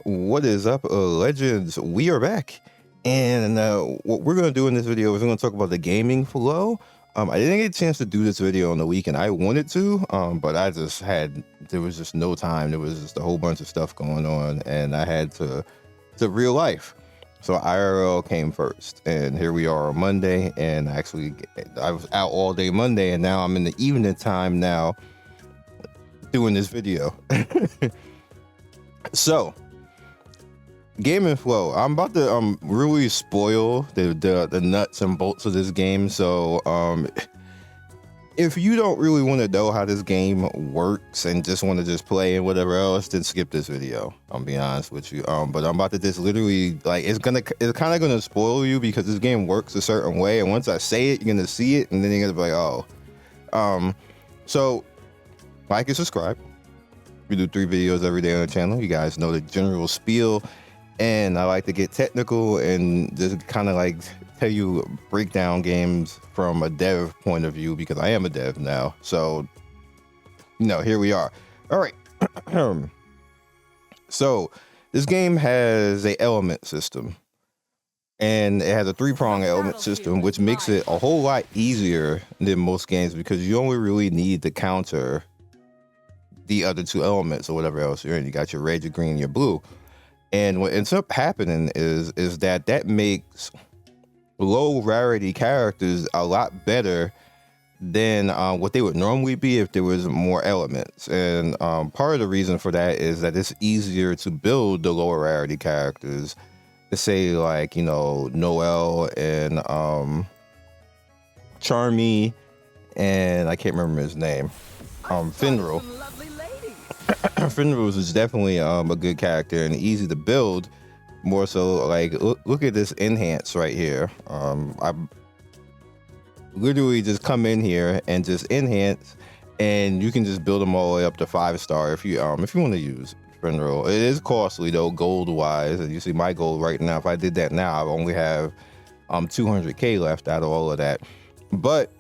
What is up, legends? We are back, and what we're going to do in this video is we're going to talk about the gaming flow. I didn't get a chance to do this video on the weekend. I wanted to, but there was just no time. There was just a whole bunch of stuff going on, and I had to real life. So IRL came first, and here we are on Monday, and I was out all day Monday, and now I'm in the evening time now doing this video. So, gaming flow. I'm about to really spoil the nuts and bolts of this game. So if you don't really want to know how this game works and just want to just play and whatever else, then skip this video. I'm being honest with you. But I'm about to just literally, like, it's kind of gonna spoil you because this game works a certain way, and once I say it, you're gonna see it, and then you're gonna be like, oh. So like and subscribe. We do 3 videos every day on the channel. You guys know the general spiel. And I like to get technical and just kind of like tell you, break down games from a dev point of view, because I am a dev now. So, here we are. All right. So this game has a element system, and it has a 3-prong element system, which makes it a whole lot easier than most games because you only really need to counter the other 2 elements or whatever else you're in. You got your red, your green, your blue. And what ends up happening is that makes low rarity characters a lot better than what they would normally be if there was more elements. And part of the reason for that is that it's easier to build the lower rarity characters. To say, like, Noel and Charmy, and I can't remember his name, Finral. Finral is definitely a good character and easy to build. More so, like, look at this enhance right here. I literally just come in here and just enhance, and you can just build them all the way up to 5-star if you want to use Finral. It is costly though, gold wise, and you see my gold right now. If I did that now, I only have 200k left out of all of that, but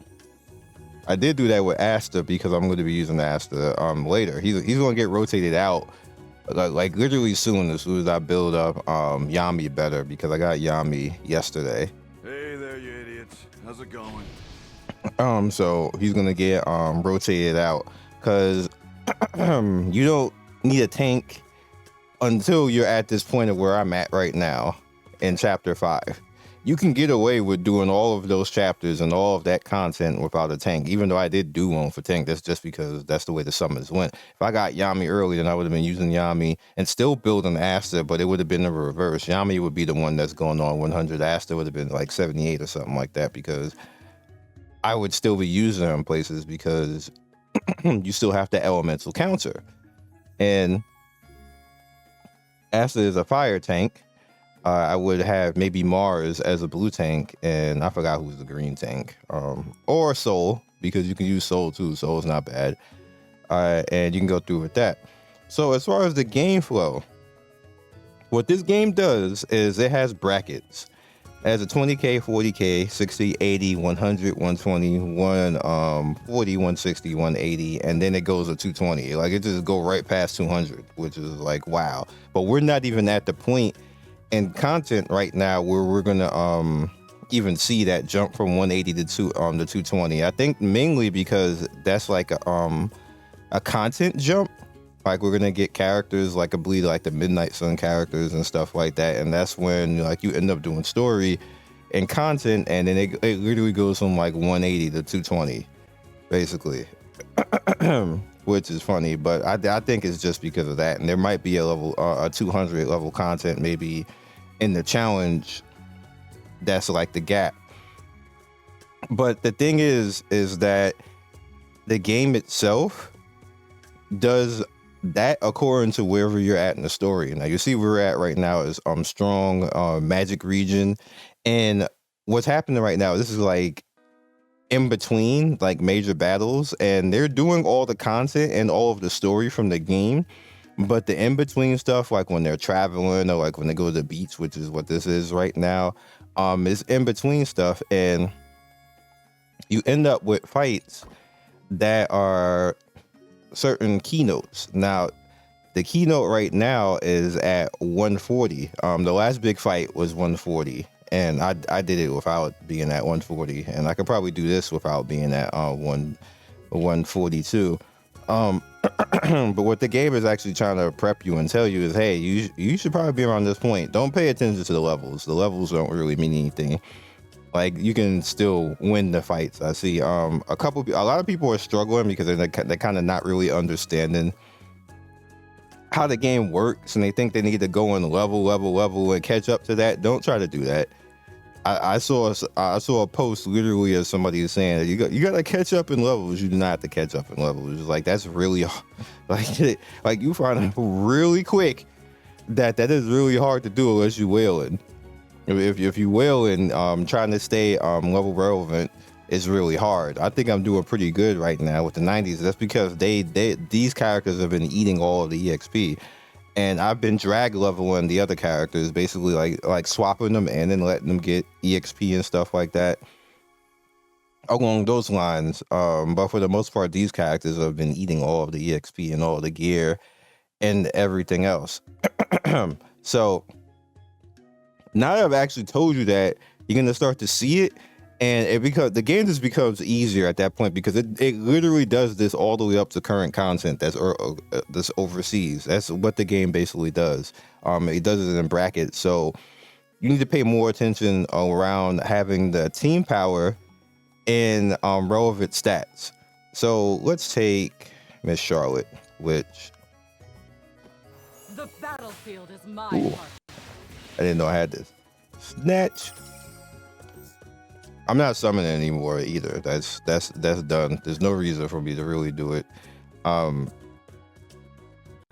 I did do that with Asta because I'm going to be using Asta later. He's going to get rotated out like literally soon, as soon as I build up Yami better, because I got Yami yesterday. Hey there, you idiots. How's it going? So he's going to get rotated out because you don't need a tank until you're at this point of where I'm at right now in chapter 5. You can get away with doing all of those chapters and all of that content without a tank, even though I did do one for tank. That's just because that's the way the summons went. If I got Yami early, then I would have been using Yami and still building Asta, but it would have been the reverse. Yami would be the one that's going on 100. Asta would have been like 78 or something like that, because I would still be using her in places because you still have the elemental counter. And Asta is a fire tank. I would have maybe Mars as a blue tank, and I forgot who's the green tank. Or Soul, because you can use Soul too. Soul is not bad. And you can go through with that. So as far as the game flow, what this game does is it has brackets. It has a 20k, 40k, 60, 80, 100, 120, 140, 160, 180, and then it goes to 220. Like, it just go right past 200, which is like, wow. But we're not even at the point in content right now where we're gonna even see that jump from 180 to 220. I think mainly because that's like a content jump. Like, we're gonna get characters like, I believe, like the Midnight Sun characters and stuff like that, and that's when, like, you end up doing story and content, and then it literally goes from like 180 to 220 basically. Which is funny, but I think it's just because of that. And there might be a 200 level content maybe in the challenge that's like the gap. But the thing is that the game itself does that according to wherever you're at in the story. Now, you see where we're at right now is strong magic region, and what's happening right now, this is like in between like major battles, and they're doing all the content and all of the story from the game, but the in between stuff, like when they're traveling or like when they go to the beach, which is what this is right now, is in between stuff, and you end up with fights that are certain keynotes. Now, the keynote right now is at 140. The last big fight was 140, and I did it without being at 140, and I could probably do this without being at 142. But what the game is actually trying to prep you and tell you is, hey, you should probably be around this point. Don't pay attention to the levels. The levels don't really mean anything. Like, you can still win the fights. I see a lot of people are struggling because they're kind of not really understanding how the game works, and they think they need to go in level and catch up to that. Don't try to do that. I saw a post literally of somebody saying that you got to catch up in levels. You do not have to catch up in levels. It's like, that's really like you find out really quick that is really hard to do unless you whaling. If you whaling, trying to stay level relevant is really hard. I think I'm doing pretty good right now with the 90s. That's because these characters have been eating all of the EXP. And I've been drag leveling the other characters, basically like swapping them in and letting them get EXP and stuff like that along those lines. But for the most part, these characters have been eating all of the EXP and all of the gear and everything else. So now that I've actually told you that, you're going to start to see it. And the game just becomes easier at that point, because it literally does this all the way up to current content that's overseas. That's what the game basically does. It does it in brackets. So you need to pay more attention around having the team power and relevant stats. So let's take Miss Charlotte, which the battlefield is my part. I didn't know I had this. Snatch. I'm not summoning anymore either. That's done. There's no reason for me to really do it.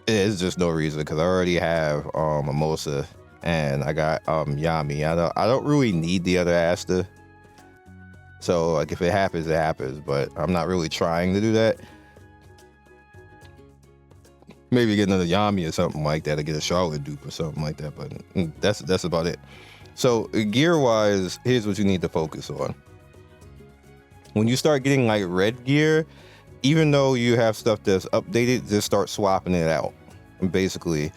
It's just no reason, because I already have Mimosa and I got Yami. I don't really need the other Asta. So like, if it happens, it happens. But I'm not really trying to do that. Maybe get another Yami or something like that, or get a Charlotte dupe or something like that. But that's about it. So gear wise, here's what you need to focus on. When you start getting like red gear, even though you have stuff that's updated, just start swapping it out, basically,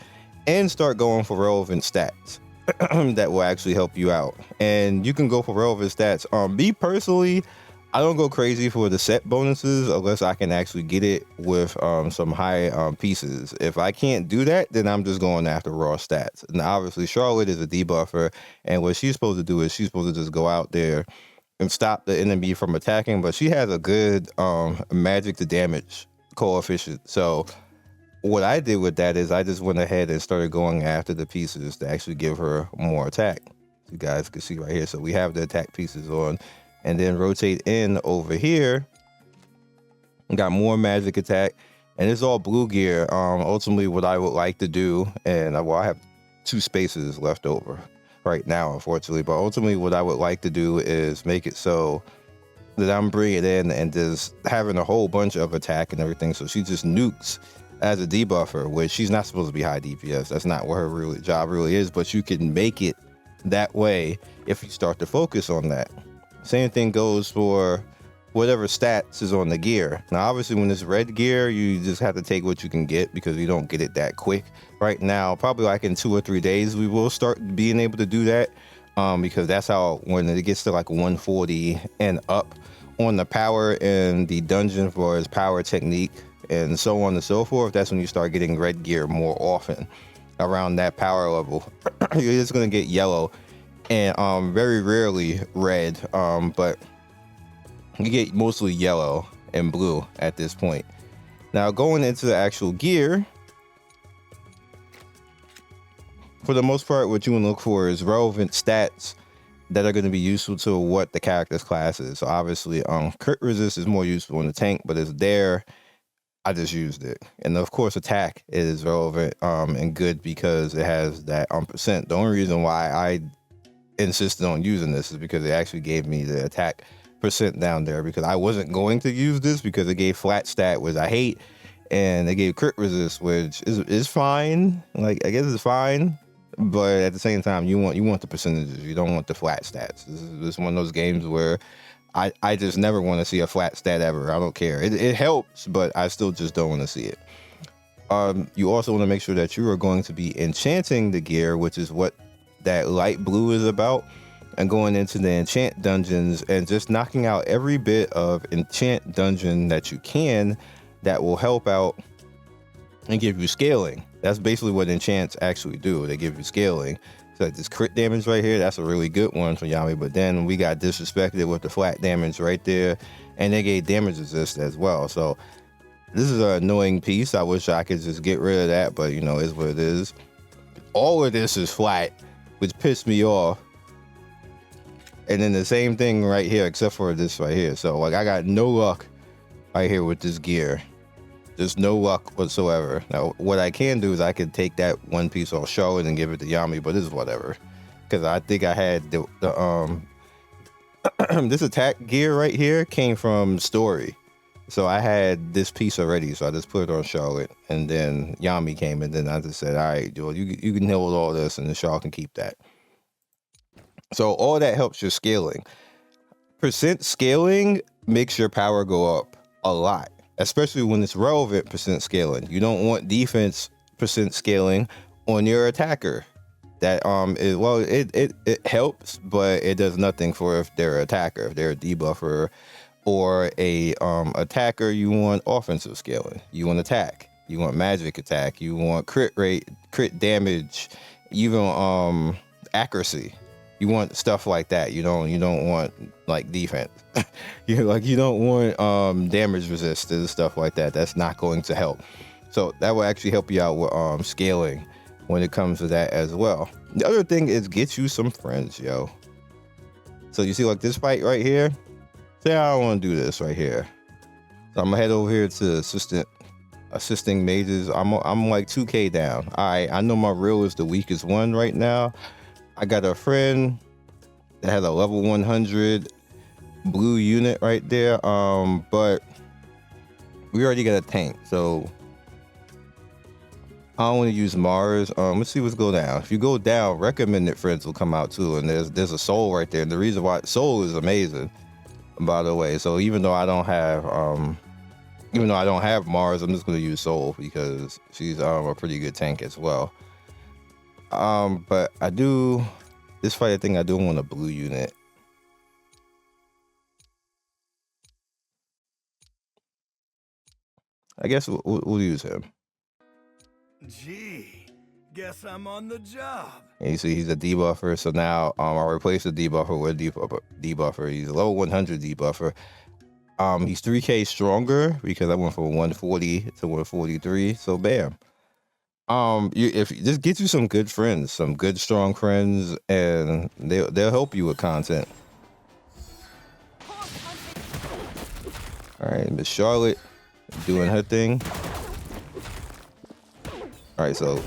and start going for relevant stats that will actually help you out. And you can go for relevant stats. Me personally, I don't go crazy for the set bonuses unless I can actually get it with some high pieces. If I can't do that, then I'm just going after raw stats. And obviously Charlotte is a debuffer, and what she's supposed to do is she's supposed to just go out there and stop the enemy from attacking, but she has a good magic to damage coefficient. So what I did with that is I just went ahead and started going after the pieces to actually give her more attack. You guys can see right here. So we have the attack pieces on, and then rotate in over here. Got more magic attack, and it's all blue gear. Ultimately, what I would like to do, and I have 2 spaces left over right now, unfortunately, but ultimately what I would like to do is make it so that I'm bringing it in and just having a whole bunch of attack and everything. So she just nukes as a debuffer, which she's not supposed to be high DPS. That's not what her job really is, but you can make it that way if you start to focus on that. Same thing goes for whatever stats is on the gear. Now, obviously, when it's red gear, you just have to take what you can get, because you don't get it that quick. Right now, probably like in 2 or 3 days, we will start being able to do that, because that's how, when it gets to like 140 and up on the power and the dungeon for his power technique and so on and so forth, that's when you start getting red gear more often around that power level. You're just going to get yellow and very rarely red, but you get mostly yellow and blue at this point. Now, going into the actual gear, for the most part, what you want to look for is relevant stats that are going to be useful to what the character's class is. So obviously, crit resist is more useful in the tank, but it's there. I just used it. And of course, attack is relevant and good because it has that %. The only reason why I insisted on using this is because it actually gave me the attack % down there, because I wasn't going to use this because it gave flat stat, which I hate, and it gave crit resist, which is fine. Like, I guess it's fine, but at the same time, you want the percentages. You don't want the flat stats. This is one of those games where I just never want to see a flat stat ever. I don't care. It helps, but I still just don't want to see it. You also want to make sure that you are going to be enchanting the gear, which is what that light blue is about, and going into the enchant dungeons and just knocking out every bit of enchant dungeon that you can that will help out and give you scaling. That's basically what enchants actually do. They give you scaling. So like this crit damage right here, that's a really good one for Yami. But then we got disrespected with the flat damage right there, and they gave damage resist as well. So this is an annoying piece. I wish I could just get rid of that, but you know, it's what it is. All of this is flat, which pissed me off. And then the same thing right here, except for this right here. So like I got no luck right here with this gear. There's no luck whatsoever. Now, what I can do is I could take that one piece off Charlotte and give it to Yami, but this is whatever. Because I think I had the this attack gear right here came from Story. So I had this piece already, so I just put it on Charlotte, and then Yami came, and then I just said, all right, Joel, you can hold all this, and then Charlotte can keep that. So all that helps your scaling. Percent scaling makes your power go up a lot, especially when it's relevant percent scaling. You don't want defense percent scaling on your attacker. That it helps, but it does nothing for if they're an attacker, if they're a debuffer or a attacker. You want offensive scaling. You want attack. You want magic attack. You want crit rate, crit damage, even accuracy. You want stuff like that. You don't want like defense. You don't want damage resist and stuff like that. That's not going to help. So that will actually help you out with scaling when it comes to that as well. The other thing is get you some friends, yo. So you see like this fight right here? Say I don't want to do this right here. So I'm gonna head over here to assisting mages. I'm like 2k down. All right, I know my real is the weakest one right now. I got a friend that has a level 100 blue unit right there. But we already got a tank, so I don't want to use Mars. Let's see what's go down. If you go down, recommended friends will come out too, and there's a Soul right there. And the reason why Soul is amazing, by the way. So even though I don't have Mars, I'm just gonna use Soul because she's a pretty good tank as well. But I do this fight. I think I do want a blue unit. I guess we'll use him. Gee, guess I'm on the job. And you see he's a debuffer, so now I'll replace the debuffer with debuffer. He's a level 100 debuffer. He's 3k stronger because I went from 140 to 143. So bam. If just get you some good friends, some good strong friends, and they'll help you with content. All right, Miss Charlotte doing her thing. All right, so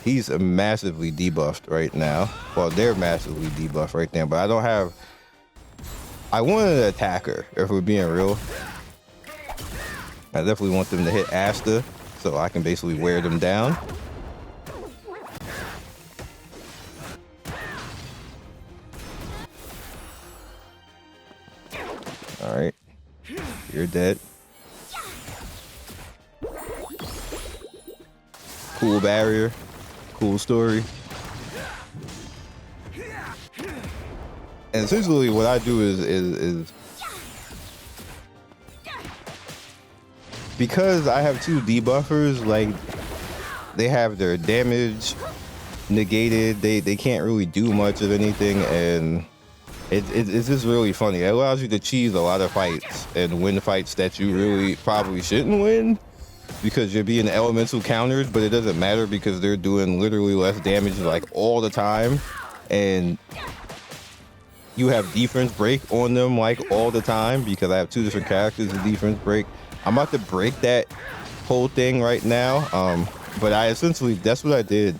he's massively debuffed right now. Well, they're massively debuffed right now, but I don't have. I want an attacker, if we're being real. I definitely want them to hit Asta, so I can basically wear them down. All right, you're dead. Cool barrier, cool story. And essentially what I do is because I have two debuffers, like they have their damage negated, they can't really do much of anything, and it's just really funny. It allows you to cheese a lot of fights and win fights that you really probably shouldn't win because you're being elemental countered, but it doesn't matter because they're doing literally less damage like all the time, and you have defense break on them like all the time because I have two different characters with defense break. I'm about to break that whole thing right now, but I essentially, that's what I did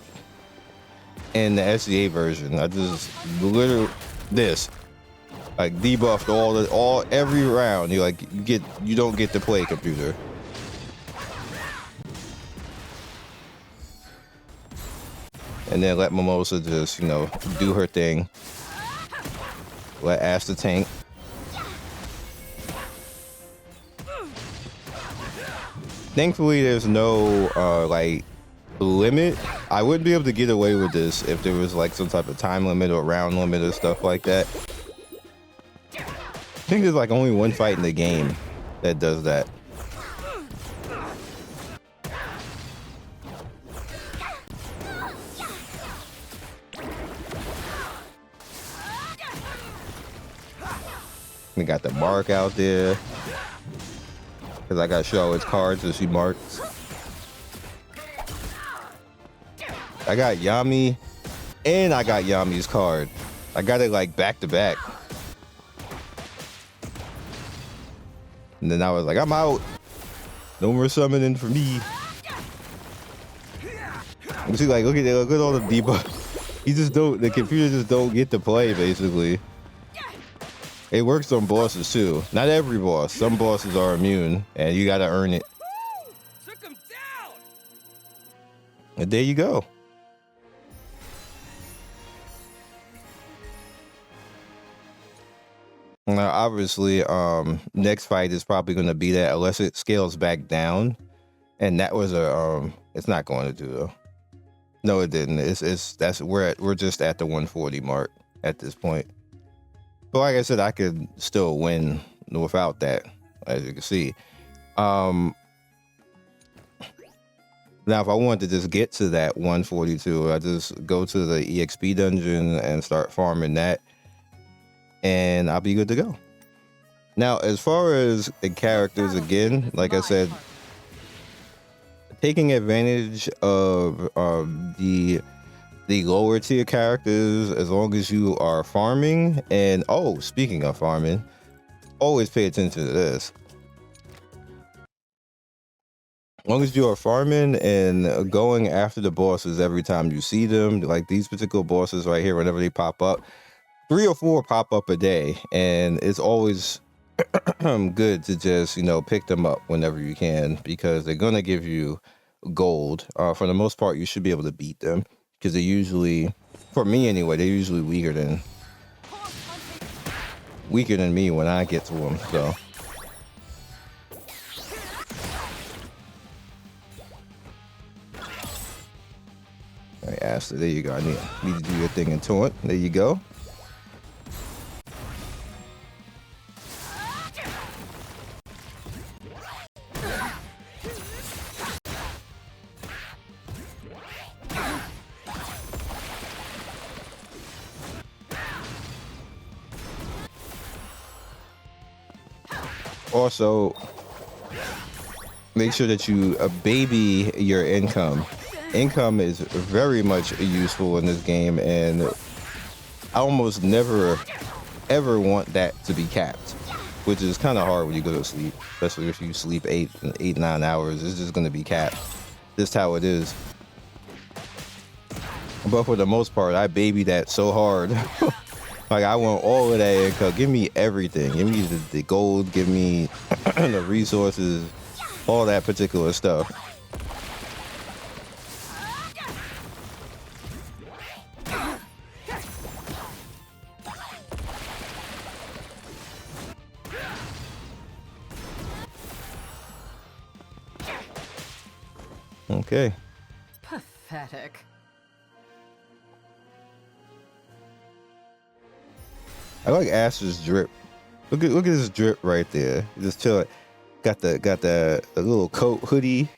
in the SCA version. I just literally like debuffed every round. You don't get to play computer. And then let Mimosa just, do her thing. Let Asta tank. Thankfully, there's no like limit. I wouldn't be able to get away with this if there was like some type of time limit or round limit or stuff like that. I think there's like only one fight in the game that does that. We got the mark out there because I got to show its cards so she marks. I got Yami and I got Yami's card. I got it like back to back. And then I was like, I'm out. No more summoning for me. You see, like, look at all the debuff. The computer just don't get to play, basically. It works on bosses too. Not every boss. Some bosses are immune, and you gotta earn it. Took him down. And there you go. Now, obviously, next fight is probably going to be that unless it scales back down, and that was a it's not going to do though. No, it didn't. We're just at the 140 mark at this point. But like I said, I could still win without that, as you can see. Now, if I wanted to just get to that 142, I just go to the EXP dungeon and start farming that, and I'll be good to go. Now, as far as the characters, again, like I said, taking advantage of the lower tier characters, as long as you are farming. And oh, speaking of farming, always pay attention to this. As long as you are farming and going after the bosses every time you see them, like these particular bosses right here, whenever they pop up, 3 or 4 pop up a day, and it's always good to just, pick them up whenever you can, because they're gonna give you gold. For the most part, you should be able to beat them, because they're usually, for me anyway, they're usually weaker than me when I get to them. So all right, Asta, there you go. I need to do your thing in taunt. There you go. Also, make sure that you baby your income. Income is very much useful in this game, and I almost never ever want that to be capped, which is kind of hard when you go to sleep, especially if you sleep 9 hours. It's just going to be capped. Just how it is. But for the most part, I baby that so hard. Like, I want all of that income. Give me everything. Give me the gold. Give me the resources. All that particular stuff. Okay. Pathetic. I like Asta's drip. Look at this drip right there. Just chill it. Got the little coat hoodie.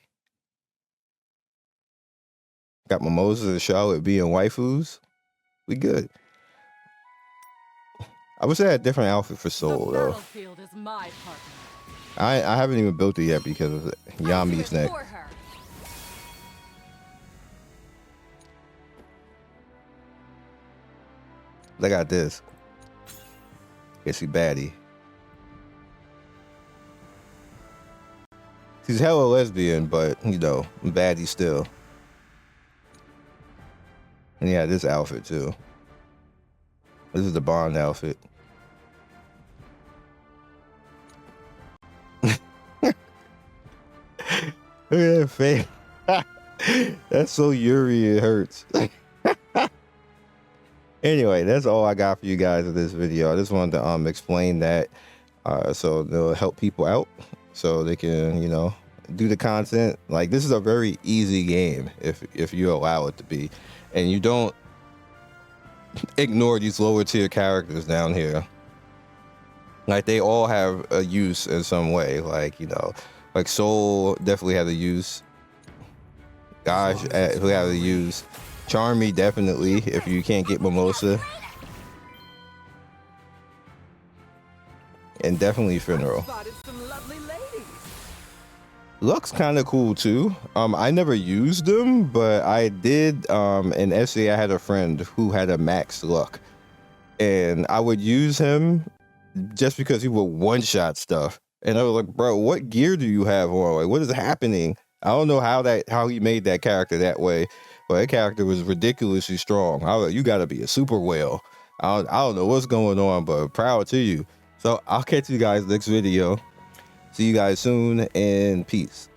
Got Mimosa and Charlotte being waifus. We good. I wish I had a different outfit for Soul though. Battlefield is my partner. I haven't even built it yet because of Yami's neck. I got this. Guess she baddie. She's hella lesbian, but baddie still. And yeah, this outfit too. This is the Bond outfit. Look at that face. That's so Yuri, it hurts. Anyway, that's all I got for you guys in this video. I just wanted to explain that so they'll help people out, so they can do the content, like this is a very easy game if you allow it to be, and you don't ignore these lower tier characters down here. Like they all have a use in some way. Like, you know, like Soul definitely has a use. Gosh, we have a use. Charmy definitely if you can't get Mimosa. And definitely Finro. Spotted some lovely ladies. Luck's kind of cool too. I never used them, but I did. In SC, I had a friend who had a max Luck, and I would use him just because he would one-shot stuff. And I was like, bro, what gear do you have on? Like, what is happening? I don't know how he made that character that way, but that character was ridiculously strong. I was like, you got to be a super whale. I don't know what's going on, but proud to you. So I'll catch you guys next video. See you guys soon, and peace.